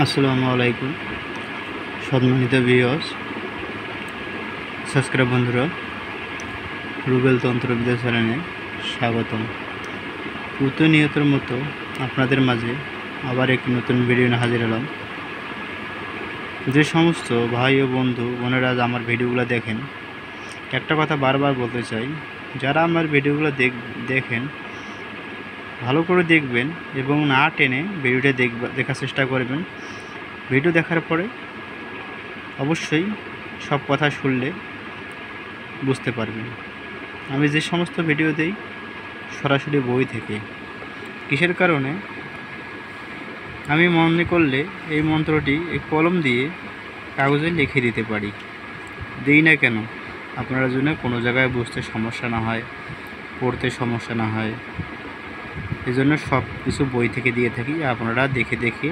আসসালামু আলাইকুম সম্মানিত ভিউয়ার্স, সাবস্ক্রাইব বন্ধুরা, রুবেল তন্ত্রবিদ্যা চ্যানেলে স্বাগতম। প্রতিনিয়তের মতো আপনাদের মাঝে আবার একটি নতুন ভিডিও নিয়ে হাজির হলাম। যে সমস্ত ভাই ও বন্ধু বোনেরা আমার ভিডিওগুলো দেখেন, একটা কথা বারবার বলতে চাই, যারা আমার ভিডিওগুলো দেখেন ভালো করে দেখবেন এবং না টেনে ভিডিওটা দেখার চেষ্টা করবেন। ভিডিও দেখার পরে অবশ্যই সব কথা শুনলে বুঝতে পারবেন। আমি যে সমস্ত ভিডিও দেই সরাসরি বই থেকে। কিসের কারণে? আমি মনে করলে এই মন্ত্রটি এই কলম দিয়ে কাগজে লিখে দিতে পারি। দিই না কেন? আপনার জন্য কোনো জায়গায় বুঝতে সমস্যা না হয়, পড়তে সমস্যা না হয়, এই জন্য সব কিছু বই থেকে দিয়ে থাকি। আপনারা দেখে দেখে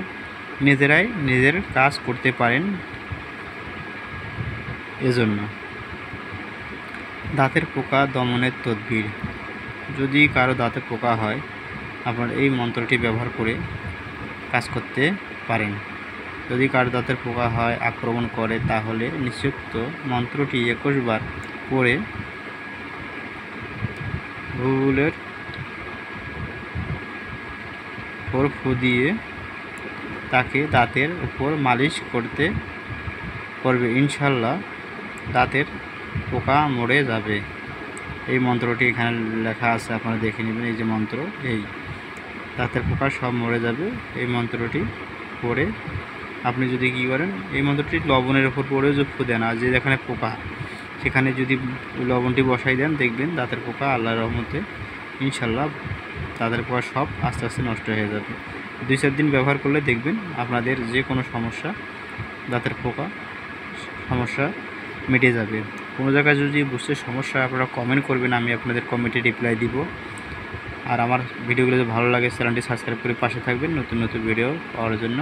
নিজেরাই নিজের কাজ করতে পারেন। এজন্য দাঁতের পোকা দমনের তদবির। যদি কারো দাঁতে পোকা হয়, আপনারা এই মন্ত্রটি ব্যবহার করে কাজ করতে পারেন। যদি কারো দাঁতের পোকা হয়, আক্রমণ করে, তাহলে নিশ্চিত মন্ত্রটি 21 বার পড়ে ভুলের উপর ফু দিয়ে তাকে দাঁতের উপর মালিশ করবে। ইনশাল্লাহ দাঁতের পোকা মরে যাবে। এই মন্ত্রটি এখানে লেখা আছে, আপনারা দেখে নেবেন। এই যে মন্ত্র, এই দাঁতের পোকা সব মরে যাবে। এই মন্ত্রটি পড়ে আপনি যদি কী করেন, এই মন্ত্রটি লবণের ওপর পড়েও যে ফু দেন, আর যে যেখানে পোকা সেখানে যদি লবণটি বসাই দেন, দেখবেন দাঁতের পোকা আল্লাহর রহমতে ইনশাল্লাহ দাঁতের পোকা সব আস্তে আস্তে নষ্ট হয়ে যাবে। 2-4 দিন ব্যবহার করলে দেখবেন আপনাদের যে কোনো সমস্যা, দাঁতের পোকা সমস্যা মিটে যাবে। কোনো জায়গায় যদি বুঝতে সমস্যা হয়, আপনারা কমেন্ট করবেন, আমি আপনাদের কমেন্টে রিপ্লাই দিব। আর আমার ভিডিওগুলো যদি ভালো লাগে, চ্যানেলটি সাবস্ক্রাইব করে পাশে থাকবেন। নতুন নতুন ভিডিও পাওয়ার জন্য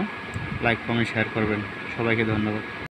লাইক, কমেন্ট, শেয়ার করবেন। সবাইকে ধন্যবাদ।